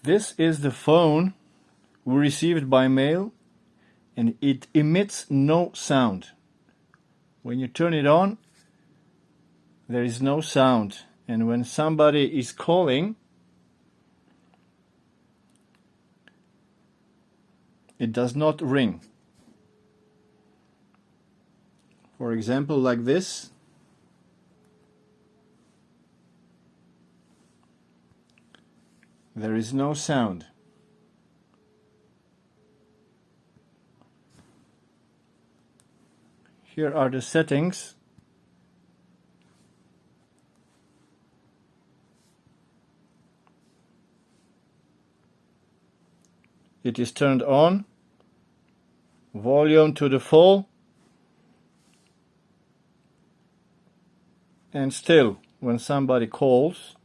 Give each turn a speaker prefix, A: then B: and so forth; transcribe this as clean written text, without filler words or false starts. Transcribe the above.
A: This is the phone we received by mail, and it emits no sound. When you turn it on, there is no sound, and when somebody is calling, it does not ring. For example, like this. There is no sound. Here are the settings. It is turned on. Volume to the full. And still, when somebody calls,